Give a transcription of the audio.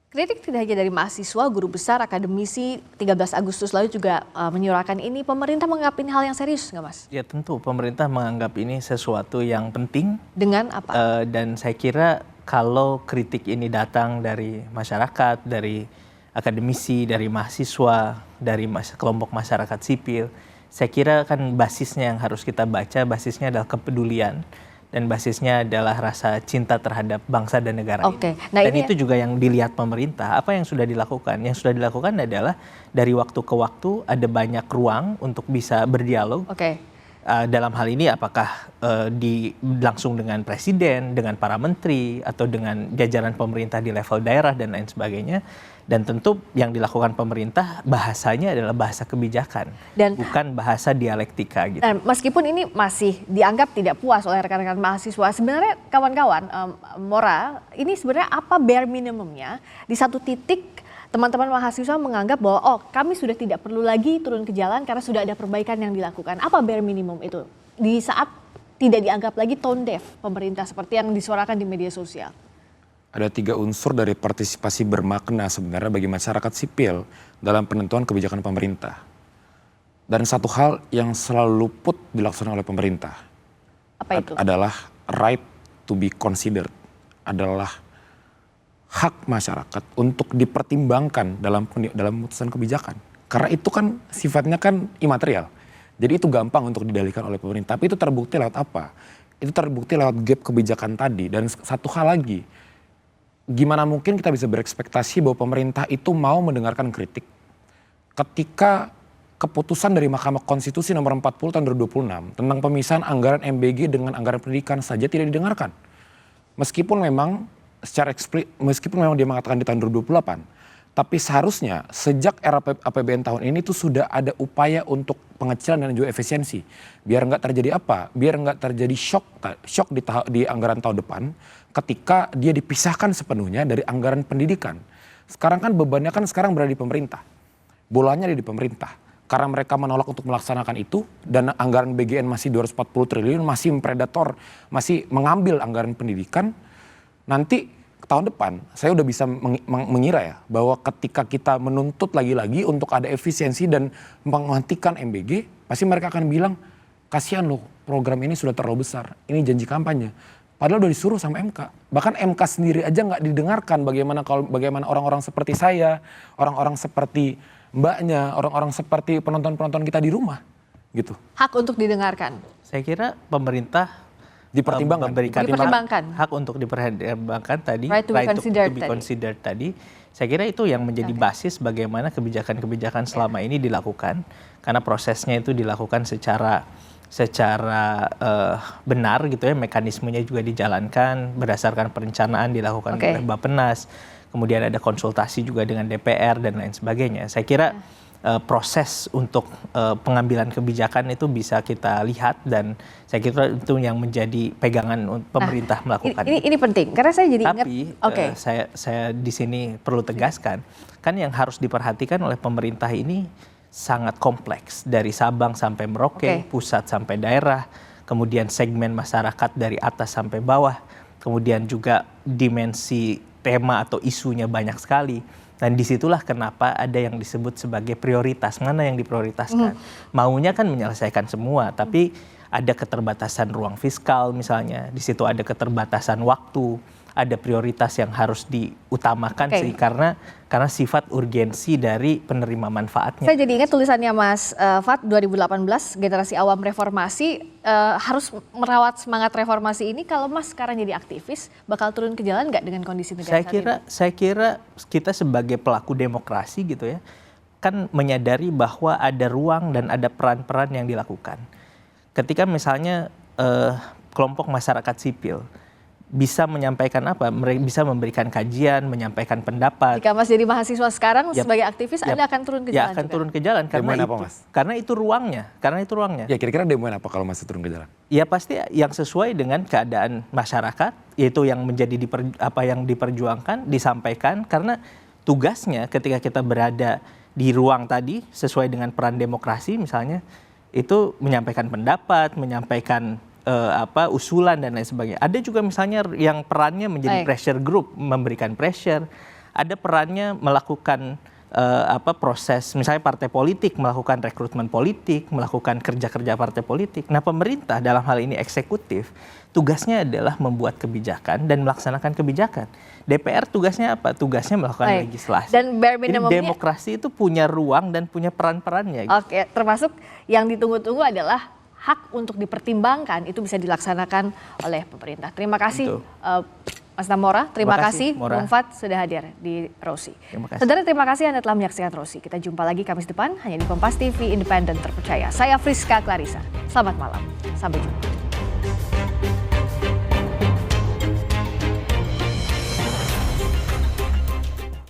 Kritik tidak hanya dari mahasiswa, guru besar, akademisi, 13 Agustus lalu juga menyuarakan ini. Pemerintah menganggap ini hal yang serius nggak, Mas? Ya tentu pemerintah menganggap ini sesuatu yang penting. Dengan apa? Dan saya kira kalau kritik ini datang dari masyarakat, dari akademisi, dari mahasiswa, dari kelompok masyarakat sipil, saya kira kan basisnya yang harus kita baca, basisnya adalah kepedulian. Dan basisnya adalah rasa cinta terhadap bangsa dan negara ini. Nah, dan itu juga yang dilihat pemerintah. Apa yang sudah dilakukan? Yang sudah dilakukan adalah dari waktu ke waktu ada banyak ruang untuk bisa berdialog. Dalam hal ini apakah langsung dengan presiden, dengan para menteri, atau dengan jajaran pemerintah di level daerah dan lain sebagainya. Dan tentu yang dilakukan pemerintah bahasanya adalah bahasa kebijakan, bukan bahasa dialektika gitu. Dan meskipun ini masih dianggap tidak puas oleh rekan-rekan mahasiswa, sebenarnya kawan-kawan, Mora, ini sebenarnya apa bare minimumnya di satu titik teman-teman mahasiswa menganggap bahwa kami sudah tidak perlu lagi turun ke jalan karena sudah ada perbaikan yang dilakukan. Apa bare minimum itu di saat tidak dianggap lagi tone deaf pemerintah seperti yang disuarakan di media sosial? Ada 3 unsur dari partisipasi bermakna sebenarnya bagi masyarakat sipil dalam penentuan kebijakan pemerintah. Dan satu hal yang selalu luput dilaksanakan oleh pemerintah. Apa itu? Adalah right to be considered. Adalah hak masyarakat untuk dipertimbangkan dalam memutuskan kebijakan. Karena itu kan sifatnya kan imaterial. Jadi itu gampang untuk didalihkan oleh pemerintah. Tapi itu terbukti lewat apa? Itu terbukti lewat gap kebijakan tadi. Dan satu hal lagi, gimana mungkin kita bisa berekspektasi bahwa pemerintah itu mau mendengarkan kritik ketika keputusan dari Mahkamah Konstitusi nomor 40 tahun 2026 tentang pemisahan anggaran MBG dengan anggaran pendidikan saja tidak didengarkan. Meskipun memang dia mengatakan di tahun 2028, tapi seharusnya sejak era APBN tahun ini tuh sudah ada upaya untuk pengecilan dan juga efisiensi. Biar nggak terjadi apa? Biar nggak terjadi shock di anggaran tahun depan ketika dia dipisahkan sepenuhnya dari anggaran pendidikan. Sekarang kan bebannya kan sekarang berada di pemerintah. Bolanya ada di pemerintah. Karena mereka menolak untuk melaksanakan itu dan anggaran BGN masih 240 triliun, masih predator, masih mengambil anggaran pendidikan. Nanti tahun depan saya udah bisa mengira ya bahwa ketika kita menuntut lagi-lagi untuk ada efisiensi dan menghentikan MBG, pasti mereka akan bilang kasihan loh program ini sudah terlalu besar, ini janji kampanye. Padahal udah disuruh sama MK. Bahkan MK sendiri aja nggak didengarkan bagaimana orang-orang seperti saya, orang-orang seperti mbaknya, orang-orang seperti penonton-penonton kita di rumah gitu. Hak untuk didengarkan. Saya kira pemerintah dipertimbangkan hak untuk dipertimbangkan tadi, right to be considered tadi. Saya kira itu yang menjadi basis bagaimana kebijakan-kebijakan selama ini dilakukan, karena prosesnya itu dilakukan secara benar gitu ya, mekanismenya juga dijalankan berdasarkan perencanaan dilakukan oleh Bappenas, kemudian ada konsultasi juga dengan DPR dan lain sebagainya. Saya kira proses untuk pengambilan kebijakan itu bisa kita lihat dan saya kira itu yang menjadi pegangan pemerintah melakukan. Ini penting karena saya jadi ingat. Tapi saya di sini perlu tegaskan, kan yang harus diperhatikan oleh pemerintah ini sangat kompleks dari Sabang sampai Merauke, pusat sampai daerah, kemudian segmen masyarakat dari atas sampai bawah, kemudian juga dimensi tema atau isunya banyak sekali. Dan disitulah kenapa ada yang disebut sebagai prioritas. Mana yang diprioritaskan? Maunya kan menyelesaikan semua, tapi ada keterbatasan ruang fiskal misalnya. Di situ ada keterbatasan waktu, ada prioritas yang harus diutamakan sih karena sifat urgensi dari penerima manfaatnya. Saya jadi ingat tulisannya Mas Fat 2018, generasi awam reformasi harus merawat semangat reformasi ini. Kalau Mas sekarang jadi aktivis, bakal turun ke jalan nggak dengan kondisi negara saat ini? Saya kira kita sebagai pelaku demokrasi gitu ya, kan menyadari bahwa ada ruang dan ada peran-peran yang dilakukan. Ketika misalnya kelompok masyarakat sipil bisa menyampaikan apa? Mereka bisa memberikan kajian, menyampaikan pendapat. Jika Mas jadi mahasiswa sekarang sebagai aktivis, Anda akan turun ke jalan. Ya akan juga turun ke jalan karena itu ruangnya. Ya kira-kira demoin apa kalau Mas turun ke jalan? Ya pasti yang sesuai dengan keadaan masyarakat, yaitu yang menjadi apa yang diperjuangkan, disampaikan. Karena tugasnya ketika kita berada di ruang tadi sesuai dengan peran demokrasi misalnya, itu menyampaikan pendapat, menyampaikan usulan dan lain sebagainya. Ada juga misalnya yang perannya menjadi pressure group, memberikan pressure. ada perannya melakukan proses, misalnya partai politik melakukan rekrutmen politik, melakukan kerja-kerja partai politik. Nah, pemerintah dalam hal ini eksekutif, tugasnya adalah membuat kebijakan dan melaksanakan kebijakan. DPR tugasnya apa? Tugasnya melakukan legislasi. Dan bare Jadi minimumnya, demokrasi itu punya ruang dan punya peran-perannya. Oke, termasuk yang ditunggu-tunggu adalah hak untuk dipertimbangkan itu bisa dilaksanakan oleh pemerintah. Terima kasih Mas Tamora, terima kasih Bung Fat sudah hadir di Rosi. Saudara, terima kasih Anda telah menyaksikan Rosi. Kita jumpa lagi Kamis depan hanya di Kompas TV Independen Terpercaya. Saya Friska Clarissa. Selamat malam, sampai jumpa.